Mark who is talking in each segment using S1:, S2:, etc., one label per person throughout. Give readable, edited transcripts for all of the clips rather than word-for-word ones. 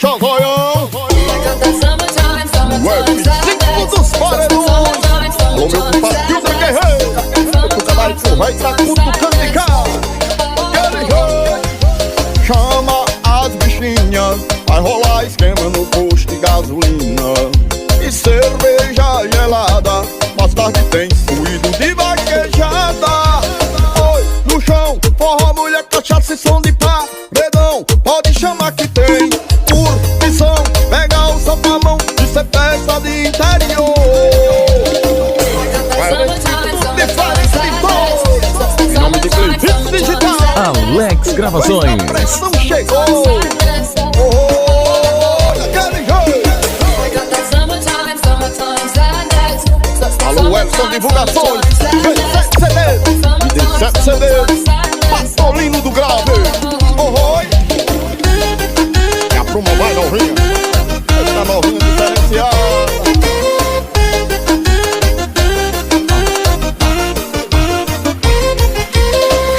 S1: Chazoião, o F5 dos paredões. Alô, meu compadre da guerreiro, o canal vai tá cutucando de cá. Chama as bichinhas, vai rolar esquema no posto de gasolina e cerveja gelada. Mais tarde tem suído de vaquejada. Oi, no chão, forró, mulher, cachaça e som de paredão. Pode chamar que tem curtição. Pega o som com a mão, isso é festa de interior. Em nome de Cleitinho Digital,
S2: Alex Gravações.
S1: a pressão chegou. Alô, Edson Divulgações, 27 CDs, 27 CDs, Pastorino do Grave. Oi, e a Pruma vai novinha, essa novinha diferenciada.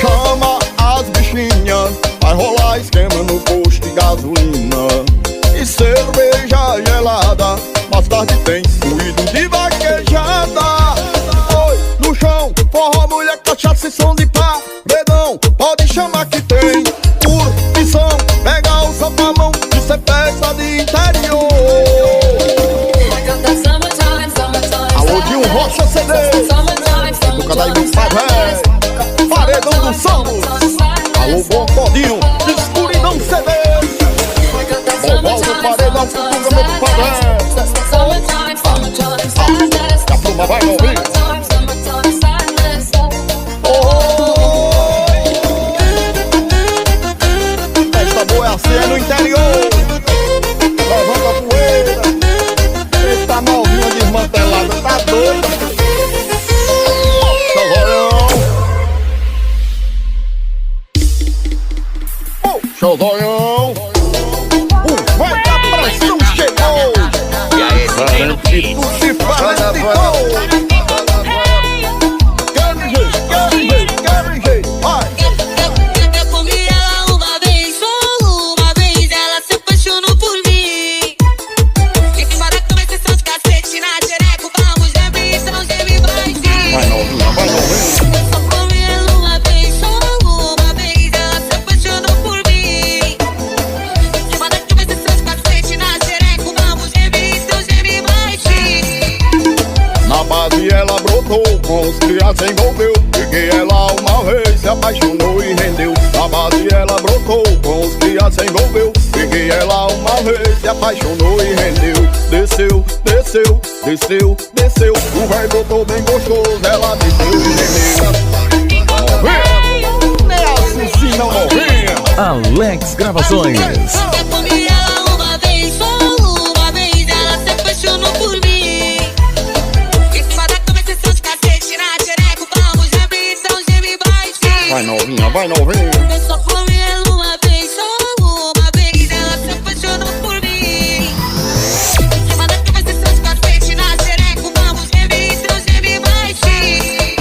S1: Chama as bichinhas, vai rolar esquema no posto de gasolina e cerveja gelada. Mais tarde tem suído de vaquejada. Oi, no chão, forró, mulher, cachaça e som de paredão. Pode chamar que tem curtição. Pega o som com a mão, isso é festa de interior. Alô, de um Rocha CD, do canal do Pai, Paredão do Santos. Alô, Bom Codinho, Escuridão CD. Oval do Paredão, Futuga, meu compadre. A turma vai ouvir. Esta boa é assim, é no interior. Levanta a poeira. Eita novinha desmantelada, tá doida. Chazoião, vai que a pressão chegou.
S3: E aí, esse menino que
S1: Tu se faz de gol. Quero jeito, vai.
S4: Eu comi ela uma vez, só uma vez, ela se apaixonou por mim. E para com exceção de cacete na xereca, vamos geme, então geme mais sim.
S1: Vai novinha, vai novinha.
S4: Eu só comi ela uma vez, só uma vez, ela se apaixonou por mim. E para com exceção de cacete na xereca, vamos geme, então geme mais sim.
S1: Na base ela brotou, com os crias se envolveu. Peguei ela uma vez, se apaixonou e rendeu. Na base ela brotou, com os crias se envolveu. Peguei ela uma vez, se apaixonou e rendeu. Desceu, desceu, desceu, desceu. O véi brotou bem gostoso, ela desceu e rendeu. Novinha, nem assim não novinha.
S2: Alex Gravações.
S4: Eu comi ela uma vez, só uma vez, ela se apaixonou por mim. E para com exceção de cacete na xereca, vamos geme, então geme mais sim.
S1: Vai novinha, vai novinha.
S4: Eu só comi ela uma vez, só uma vez, ela se apaixonou por mim. E para com exceção de cacete na xereca, vamos geme, então geme mais sim.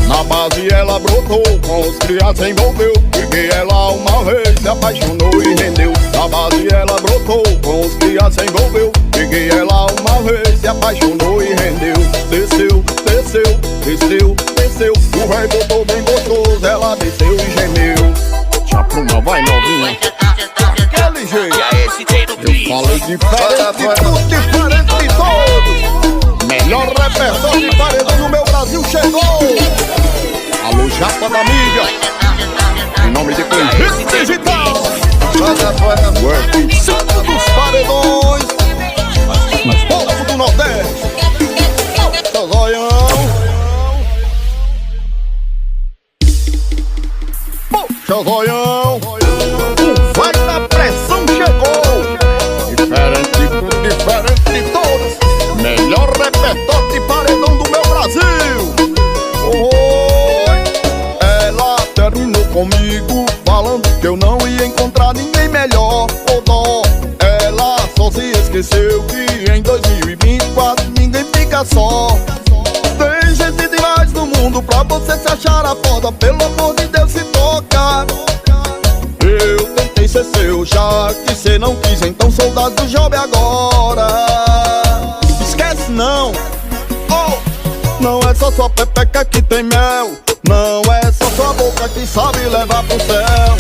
S1: Na base ela brotou, com os crias se envolveu. Peguei ela uma vez, se apaixonou e rendeu. Na base ela brotou, com os crias se envolveu. Peguei ela uma vez, se apaixonou e rendeu. Desceu, desceu, desceu, desceu. O véi botou bem gostoso, ela desceu e gemeu. Chapruma, vai novinha, aquele jeito.
S3: E aí, esse menino que
S1: Falei diferente, tudo diferente de todos. Melhor repertório de paredão no meu Brasil chegou. Alô, chapa da mídia, em nome de Cleitinho Digital, o F5 dos paredões, o povo do Nordeste, Chazoião, Chazoião, o vai da pressão chegou. Diferente de todos, melhor repertório de paredão do meu Brasil. Ela terminou comigo falando que eu não ia encontrar ninguém melhor. Ô dó, ela só se esqueceu que em 2024 ninguém fica só. Tem gente demais no mundo pra você se achar a foda. Pelo amor de Deus, se toca. Eu tentei ser seu, já que cê não quis, então sou do job agora. Esquece não, oh, não é só sua pepeca que tem mel, não é só sua boca que sabe levar pro céu.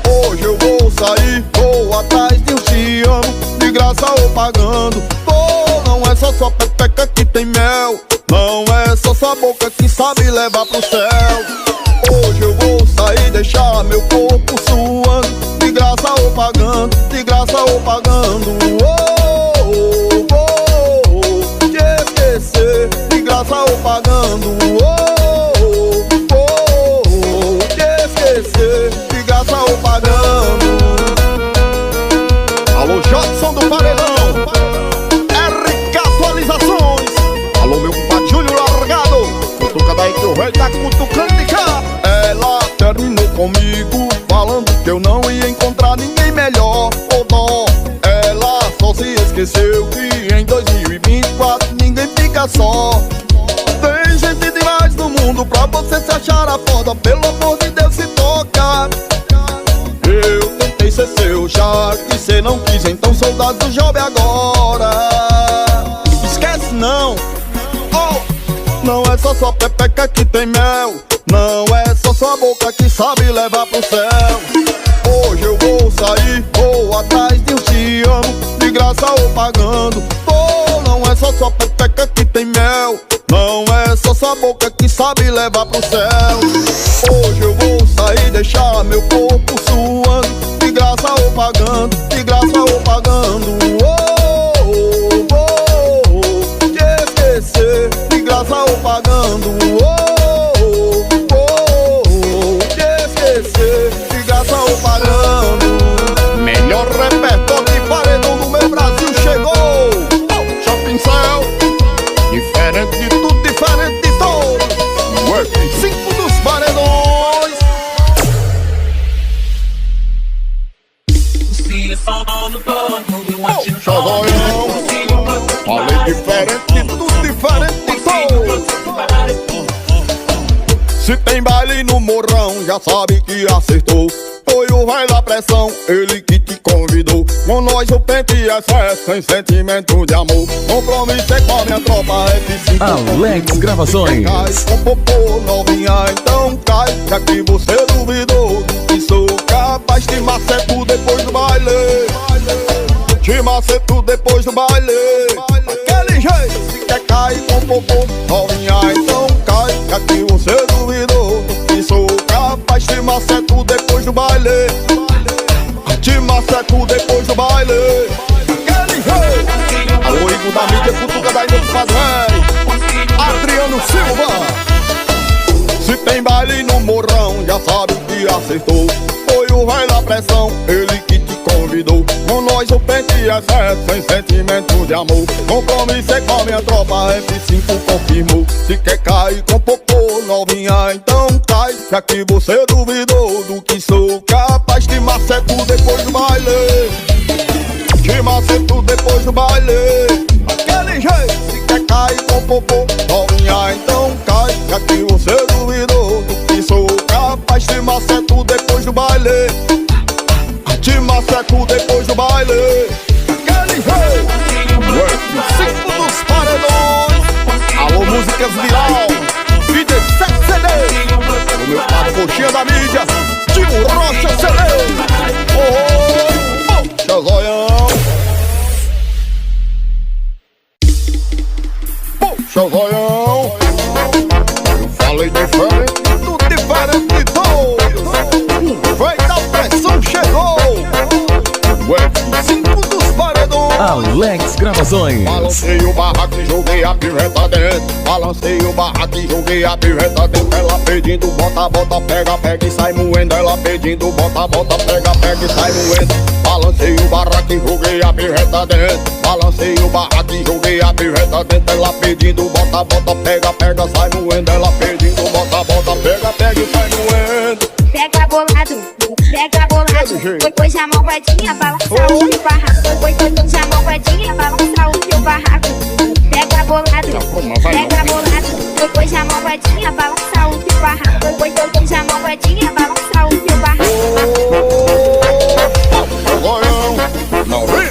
S1: Hoje eu vou sair, vou atrás de um te amo, de graça ou pagando. Oh, não é só sua pepeca que tem mel, não é só sua boca que sabe levar pro céu. Hoje eu vou sair, deixar meu corpo suando, de graça ou pagando, de graça ou pagando. Oh, oh, oh, oh, te esquecer, de graça ou pagando. Oh, oh, oh, oh, te esquecer, de graça ou pagando. Alô, Jodson do Paredão, RK Atualizações. Alô, meu compadre Júlio Largado, cutuca daí que o velho tá cutucando de cá. Ela terminou comigo, falando que eu não ia encontrar ninguém melhor. Ô dó, ela só se esqueceu que em 2024 ninguém fica só. Tem gente demais no mundo pra você se achar a foda, pelo amor de Deus se toca. Eu tentei ser seu, já que cê não quis, então saudades do job agora. Esquece não, oh, não é só sua pepeca que tem mel, não é só sua boca que sabe levar pro céu. Hoje eu vou sair, vou atrás de um te amo, de graça ou pagando. Oh, não é só sua pepeca que tem mel, não é só sua boca que sabe levar pro céu. Hoje eu vou sair, deixar meu corpo suando, de graça ou pagando, de graça ou pagando. Oh, oh, oh, oh, te esquecer, de graça ou pagando. Oh, oh, oh, te esquecer, de graça ou pagando. Melhor repertório de paredão do meu Brasil chegou. Shopping Cell, diferente de tudo, diferente de todos. Working 5 dos paredões. Chazóião, falei diferente de tudo, diferente de todos. Se tem baile no morrão, já sabe que acertou. Foi o vai da pressão, ele que te convidou. Com nós o pente e excesso, sem sentimento de amor. Compromisso é com a minha tropa, F5
S2: Alex Gravações.
S1: Cai com popô novinha, então cai. Já que você duvidou que sou capaz de maceto depois do baile. Te maceto depois do baile. Aquele jeito, se quer cair com popô novinha, então cai. Já que você duvidou que sou capaz de maceto depois do baile. Te maceto depois do baile. Aquele jeito. Alô, Igor da mídia, cutuca daí meu padrão, Adriano Silva. Se tem baile no morrão, já sabe que acertou. Foi o vai da pressão, ele que te convidou. Com nós o pente e excesso, sem sentimento de amor. Compromisso é com a minha tropa, F5 confirmou. Se quer cair com popô novinha, então cai. Já que você duvidou do que sou capaz de maceto depois do baile. Te maceto depois do baile. Aquele jeito, se quer cair com popô novinha, então cai. Já que você duvidou do que sou capaz de maceto depois do baile. Te maceto depois do baile. Aquele jeito. 5 dos paredões. Alô, músicas viral, vídeo 7 CD. O meu padre coxinha da mídia, Timo Rocha CD. Oh, oh, Chazóião. Chazóião. Eu falei diferente, tudo diferente de todos. Vai da pressão, chegou. F5 dos paredões.
S2: Alex Gravações.
S1: Balancei o barraco e joguei a pirreta dentro. Balancei o barraco e joguei a pirreta dentro. Ela pedindo bota, bota, pega, pega e sai moendo. Ela pedindo bota, bota, pega, pega e sai moendo. Balancei o barraco e joguei a pirreta dentro. Balancei o barraco e joguei a pirreta dentro. Ela pedindo bota, bota, pega, pega, sai moendo. Ela pedindo bota, bota, pega, pega e sai moendo.
S5: Pega bolado, depois a malvadinha balançar o teu barraco. Depois a malvadinha balançar o teu barraco. Pega bolado, depois a malvadinha balançar o teu barraco. Depois a malvadinha balançar o teu barraco.
S1: Não vem.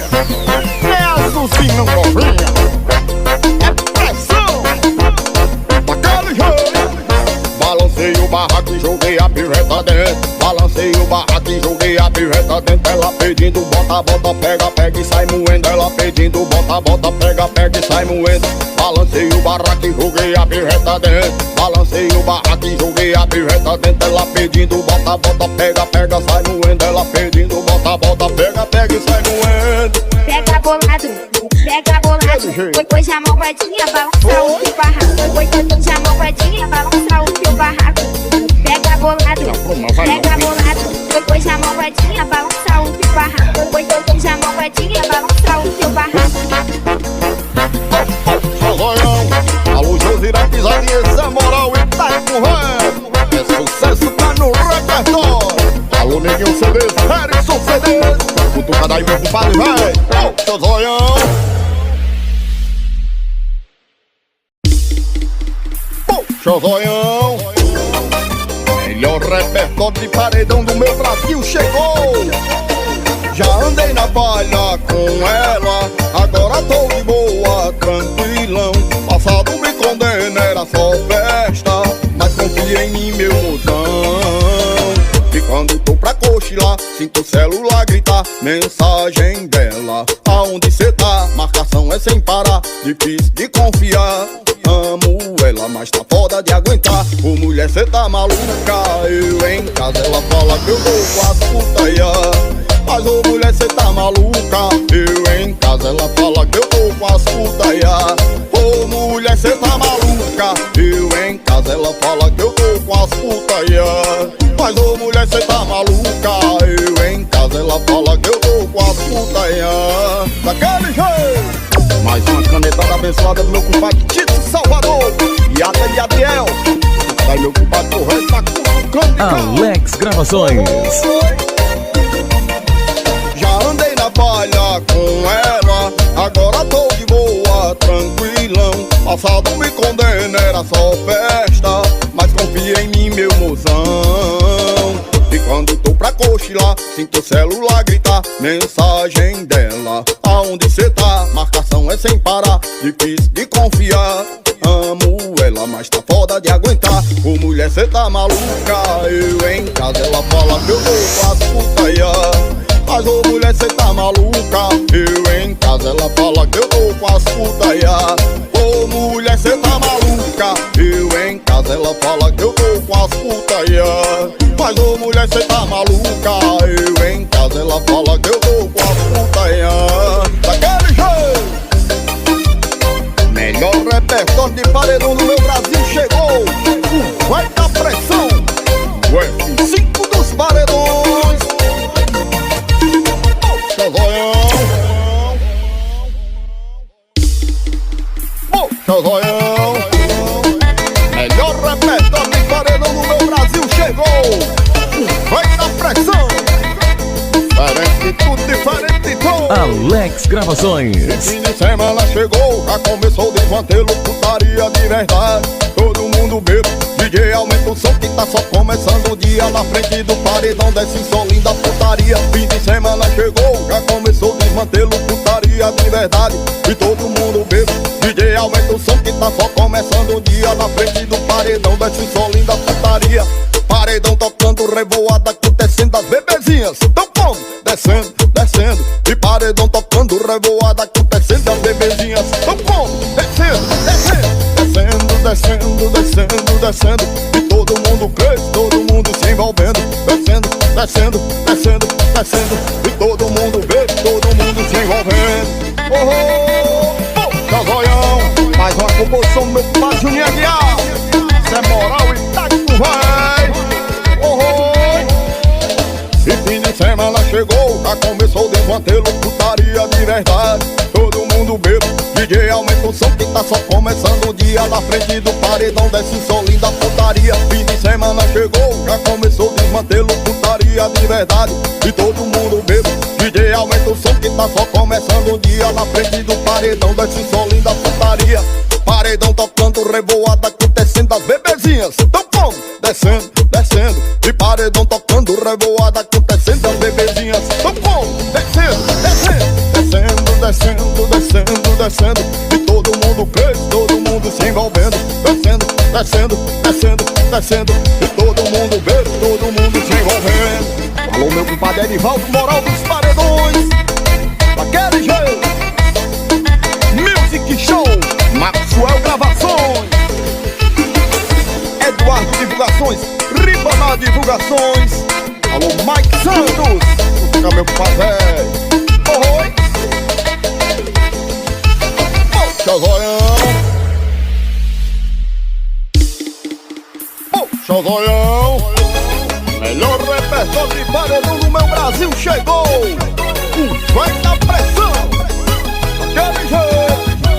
S1: reta dentro, ela pedindo bota, bota, pega, pega e sai moendo. Ela pedindo bota, bota, pega, pega e sai moendo. Balancei o barraco e joguei a birreta dentro. Balancei o barraco e joguei a birreta dentro. Ela pedindo bota, bota, pega, pega, sai moendo. Ela pedindo bota, bota, pega, pega e sai moendo.
S5: Pega bolado, pega bolado. Depois a malvadinha balançar o teu barraco. Depois a malvadinha balançar o teu barraco. Pega bolado, pega bolado. Depois a malvadinha balançar o teu barraco. Depois a malvadinha balançar o teu barraco.
S1: Seu zoião, alô Josira, pisadinha, essa moral e tá com ré. É sucesso, tá no repertório. Alô neguinho CDs, Harrison CDs. Cutucada aí meu compadre, vai. Ô, seu zoião. Seu zoião. Melhor repertório de paredão do meu Brasil chegou. Já andei na palha com ela, agora tô de boa, tranquilão. Passado me condena, era só festa, mas confia em mim, meu mozão. E quando tô pra cochilar, sinto o celular gritar mensagem dela. Aonde cê tá? Marcação é sem parar, difícil de confiar. Amo ela, mas tá foda de aguentar. Ô mulher, cê tá maluca? Eu em casa, ela fala que eu tô com as putaia. Mas ô mulher, cê tá maluca? Eu em casa, ela fala que eu tô com as putaia. Ô mulher, cê tá maluca? Eu em casa, ela fala que eu tô com as putaia. Mas ô mulher, cê tá maluca? Eu em casa, ela fala que eu tô com as putaia. Daquele jeito. Mais uma canetada abençoada do meu compadre Tito Salvador e até de Adriel. Aí meu compadre Torres tá cutucando de carro.
S2: Alex Gravações.
S1: Já andei na palha com ela, agora tô de boa, tranquilão. Passado me condena, era só festa, mas confia em mim, meu mozão. E quando tô pra cochilar, sinto o celular gritar mensagem dela. Aonde cê tá? Marcação é sem parar, difícil de confiar. Amo ela, mas tá foda de aguentar. Ô mulher, cê tá maluca? Eu em casa, ela fala que eu tô com as putaia. Mas ô mulher, cê tá maluca? Eu em casa, ela fala que eu tô com as putaia. Ô mulher, cê tá maluca? Eu em casa, ela fala que eu tô com as putaia. Mas ô mulher, cê tá maluca? Eu em casa, ela fala que eu tô com as putaia. Daquele jeito. Melhor repertório de paredão do meu Brasil chegou. O vai da pressão, o F5 dos paredões. Seu zoião. Seu zoião. Melhor repertório de paredão do meu Brasil chegou. O vai da pressão. Diferente de tudo, diferente de tudo.
S2: Alex Gravações.
S1: Fim de semana chegou, já começou o desmantelo, putaria de verdade. Todo mundo bebe, DJ aumenta o som que tá só começando o dia. Na frente do paredão desce som linda putaria. Fim de semana chegou, já começou o desmantelo, putaria de verdade. E todo mundo bebe, DJ aumenta o som que tá só começando o dia. Na frente do paredão desce som linda putaria. Paredão tocando revoada, acontecendo as bebezinhas tão como, descendo, descendo. E paredão tocando revoada, acontecendo as bebezinhas tão como, descendo, descendo, descendo, descendo, descendo, descendo. E todo mundo cresce, todo mundo se envolvendo, descendo, descendo, descendo, descendo. E todo mundo vê, todo mundo se envolvendo. Tá zoião, mais uma composição do meu compadre Juninho Aguiar. Isso é moral e tá com vai. E fim de semana chegou, já começou o desmantelo, putaria de verdade. Todo mundo bebe, DJ aumenta o som que tá só começando o dia. Na frente do paredão desce som linda putaria. Fim de semana chegou, já começou o desmantelo, putaria de verdade. E todo mundo bebe, DJ aumenta o som que tá só começando o dia. Na frente do paredão desce som linda putaria. Paredão tocando revoada, acontecendo as bebezinhas tão como, descendo, descendo. E paredão tocando revoada, acontecendo as bebezinhas tão como, descendo, descendo, descendo, descendo, descendo, descendo. E todo mundo cresce, todo mundo se envolvendo, descendo, descendo, descendo, descendo. E todo mundo vê, todo mundo se envolvendo. Alô meu compadre Derivaldo Moral dos Paredões, daquele jeito. Music Show, Maxwell Gravações, Eduardo Divulgações, Ribamar Divulgações. Alô, Mike Santos, toca meu pavê. Oi, poxa zoião, poxa zoião. Melhor repertório de paredão do meu Brasil chegou. Vai na pressão, aquele jeito.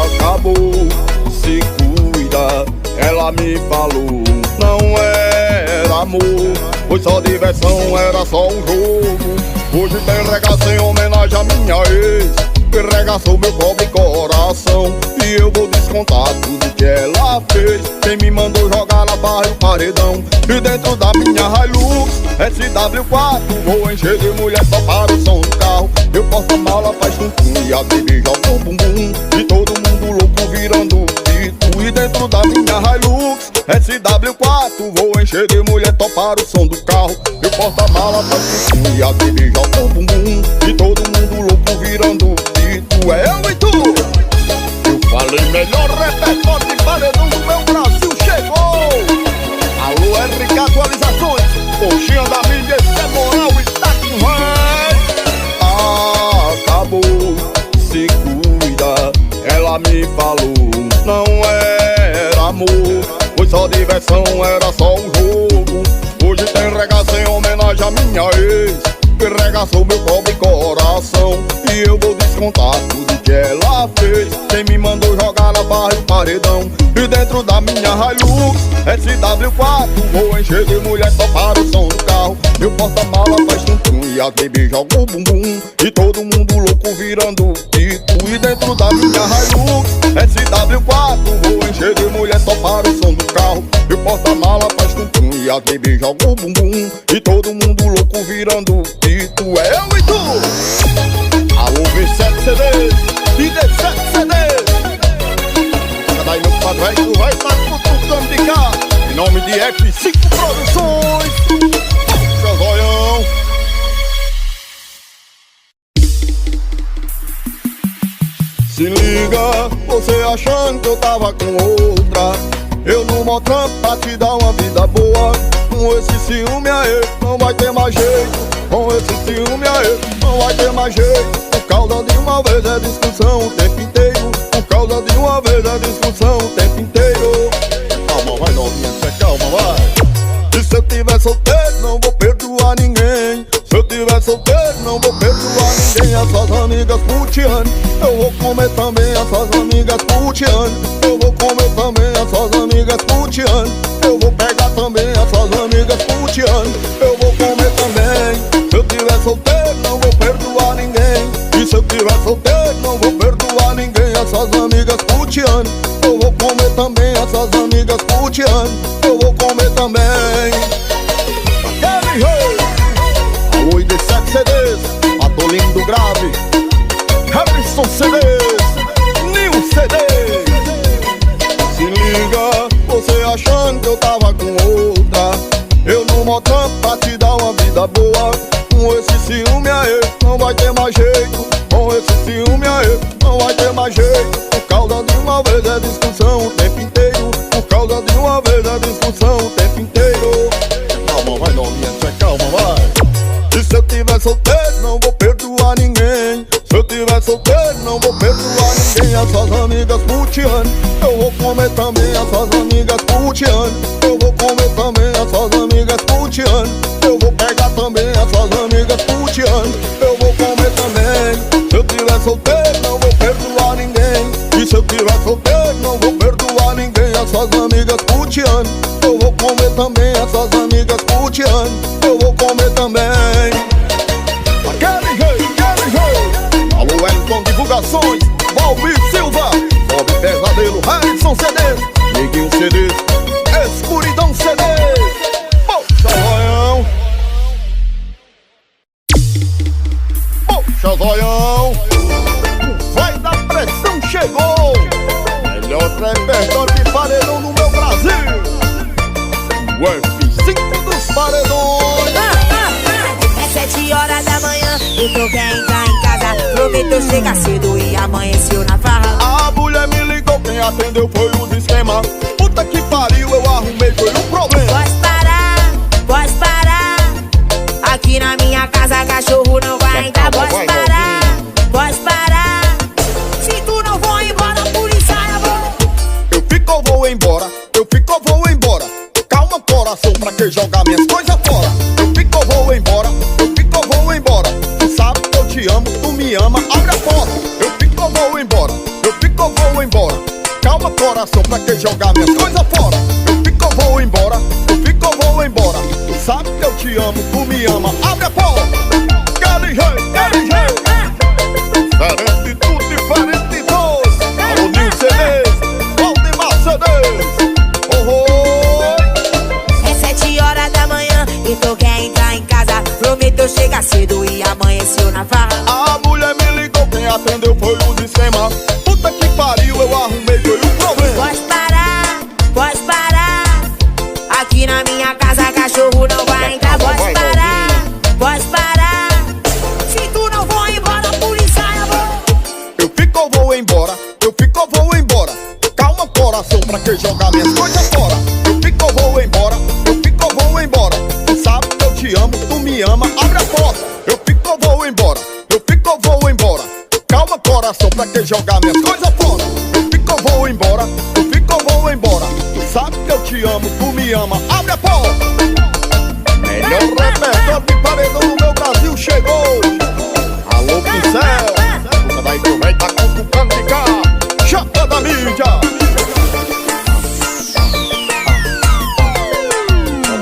S1: Acabou, se cuida, ela me falou. Não era amor, foi só diversão, era só um jogo. Hoje tem regaço em homenagem à minha ex, que regaçou meu pobre coração. E eu vou descontar tudo que ela fez. Quem me mandou jogar na barra e o paredão. E dentro da minha Hilux SW4 vou encher de mulher só para o som do carro. Eu porta-mala faz tum-tum e a baby joga o bumbum. E todo mundo louco virando pito. E dentro da minha Hilux SW4 vou encher de mulher só para o som do carro. Eu porta-mala faz tum-tum e a baby joga o bumbum. E todo mundo louco virando pito. É eu e tu. Falei, melhor repertório de paredão do meu Brasil chegou. Alô, RK Atualizações, coxinha da mídia, esse é moral e tá com raiva. Acabou, se cuida, ela me falou. Não era amor, foi só diversão, era só um jogo. Hoje tem regaço em homenagem à minha ex, que regaçou meu pobre coração. E eu vou descontar tudo que ela fez. Quem me mandou jogar na barra e o paredão. E dentro da minha Hilux SW4 vou encher de mulher só para o som do carro. Meu porta-mala faz tum-tum e a baby joga o bumbum. E todo mundo louco virando pito. E dentro da minha Hilux SW4 vou encher de mulher só para o som do carro. Meu porta-mala faz tum-tum e a baby joga o bumbum. E todo mundo louco virando pito. É eu e tu. Alô, V7 CDs e D7 CDs. Daí meu padrão, tu vai estar cutucando de cá. Em nome de F5 Produções, seu zoião. Se liga, você achando que eu tava com outra. Eu no Motran pra te dar uma vida boa. Com esse ciúme aí, não vai ter mais jeito. Com esse ciúme aí, não vai ter mais jeito. Por causa de uma vez é discussão o tempo inteiro. Por causa de uma vez é discussão o tempo inteiro. Calma, vai novinha, calma, vai. E se eu tiver solteiro, não vou perdoar ninguém. Se eu tiver solteiro, não vou perdoar ninguém. As suas amigas putiane, eu vou comer também as suas amigas putiane. Eu vou comer também as suas amigas putiane. Eu vou pegar também as suas amigas putiane. Eu vou comer também. Se eu tiver solteiro, não vou perdoar ninguém. E se eu tiver solteiro, não vou perdoar ninguém. As suas amigas putiane, eu vou comer também as suas amigas putiane. Eu vou comer também. Aquele jeito. Alô, ID7 CDs, Atolindo Grave, Harrison CDs, New CDs. Se liga, você achando que eu tava com outra. Eu no Motran pra te dar uma vida boa. Com esse ciúme aí, não vai ter mais jeito. Com esse ciúme aí, não vai ter mais jeito. Por causa de uma vez é discussão o tempo inteiro. Por causa de uma vez é discussão o tempo inteiro. Calma, vai novinha, calma, vai. E se eu tiver solteiro, não vou perdoar ninguém. Se eu tiver solteiro, não vou perdoar ninguém. As suas amigas putiane, eu vou comer também as suas amigas putiane. Eu vou comer também as suas amigas putiane. Eu vou pegar também as suas amigas putiane. Eu vou comer também. Se eu tiver solteiro, não vou perdoar ninguém. E se eu tiver solteiro, não vou perdoar ninguém. As suas amigas putiane, eu vou comer também as suas amigas putiane. Eu vou comer também. Aquele jeito, aquele jeito. Alô, Wellington Divulgações, Valmir Silva, Bob Pesadelo, Harrison CDs, Neguinho CDs, Escuridão CDs. Poxa zoião, poxa zoião. Vai da pressão chegou. Melhor repertório de paredão no meu Brasil, o F5 paredões.
S5: É 7 horas da manhã, eu tô quer entrar em casa. Prometeu chegar cedo e amanheceu na farra.
S1: A mulher me ligou, quem atendeu foi os esquema. Puta que pariu, eu arrumei, foi um problema.
S5: Pode parar. Aqui na minha casa cachorro não vai entrar. Pode parar. Se tu não for embora, a polícia é bom.
S1: Eu fico ou vou embora, eu fico ou vou embora. Calma coração, pra que jogar minhas coisas fora? Eu fico ou vou embora, eu fico ou vou embora. Tu sabe que eu te amo, tu me ama, abre a porta. Eu fico ou vou embora, eu fico ou vou embora. Calma coração, pra que jogar minhas coisas fora? Eu fico ou vou embora, eu fico ou vou embora. Tu sabe que eu te amo, tu me ama, abre a porta. Aquele jeito, diferente de tudo, diferente de todos. Alô, Nil CDs, Valdemar CDs.
S5: É 7 horas da manhã, e tu quer entrar em casa. Prometeu chegar cedo e amanheceu na farra.
S1: A mulher me ligou, quem atendeu foi o esquema. Puta que pariu, eu arrumei, foi um problema.
S5: Pode parar. Aqui na minha casa cachorro não vai entrar. Pode parar. Se tu não for embora, a polícia é bom.
S1: Eu fico ou vou embora, eu fico ou vou embora. Calma coração, pra que jogar minhas coisas fora? Eu fico ou vou embora, eu fico ou vou embora. Tu sabe que eu te amo, tu me ama, abre a porta. Eu fico ou vou embora, eu fico ou vou embora. Calma coração, pra que jogar minhas coisas fora? Eu fico ou vou embora, eu fico ou vou embora. Tu sabe que eu te amo, tu me ama, abre a porta. Melhor repertório de paredão do meu Brasil chegou. Alô, pincel, puta daí que o véi tá cutucando de cá. Chapa da mídia.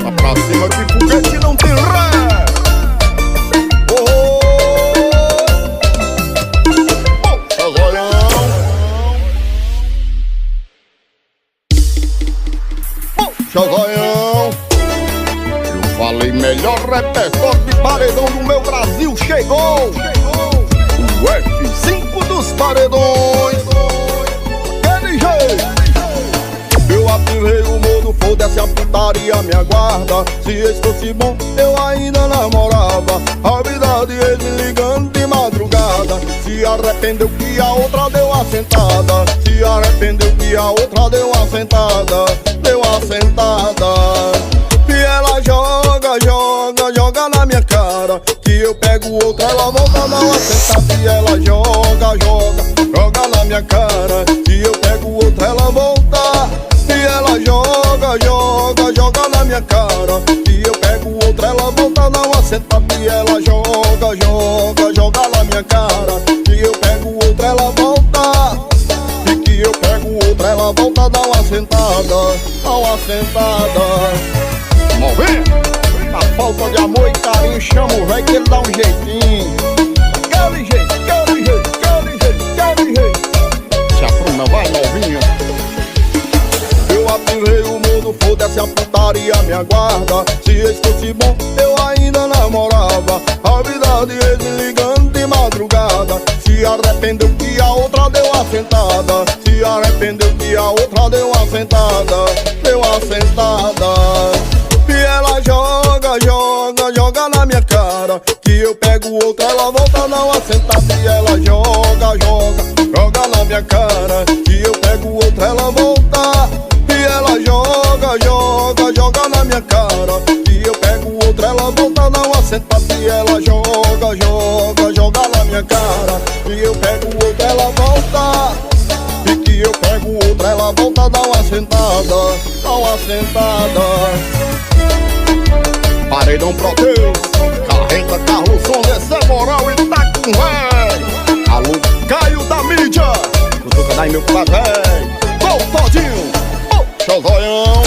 S1: Bota pra cima que foguete não tem ré. Zoião, eu falei melhor repertório de paredão do meu Brasil chegou. O F5 dos paredões. Aquele jeito. Eu ativei o modo, foda-se a putaria, me aguarda. Se esse fosse bom, eu ainda namorava. A vida de eles me ligando de madrugada. Se arrependeu que a outra deu a sentada. Se arrependeu que a outra deu a sentada. Deu a sentada. E ela joga na minha cara. Que eu pego outra, ela volta a dar uma sentada. E ela joga na minha cara. Que eu pego outra, ela volta. E ela joga na minha cara. E eu pego outra, ela volta a dar uma sentada. E ela joga na minha cara. E eu pego outra, ela volta. E que eu pego outra, ela volta a dar uma sentada. Dá uma sentada. Movendo. Na falta de amor e carinho, chama o véi que ele dá um jeitinho. Aquele jeito. Se apruma, vai novinha. Eu ativei o mundo, foda-se a putaria, me aguarda. Se esse fosse bom, eu ainda namorava. A vida de eles ligando de madrugada. Se arrependeu que a outra deu a sentada. Se arrependeu que a outra deu a sentada. Deu a sentada. E ela joga na minha cara. Que eu pego outra, ela volta a dar uma sentada. E ela joga na minha cara. Que eu pego outra, ela volta. E ela joga na minha cara. Que eu pego outra, ela volta a dar uma sentada. E ela joga na minha cara. Que eu pego outra, ela volta. E que eu pego outra, ela volta a dar uma sentada. Dá uma sentada. Paredão Proteus, carreta, carro, som, dessa moral e tá com véi. Alô, Caio da mídia, cutuca daí meu pai véi. Tô todinho, ô, Zoião.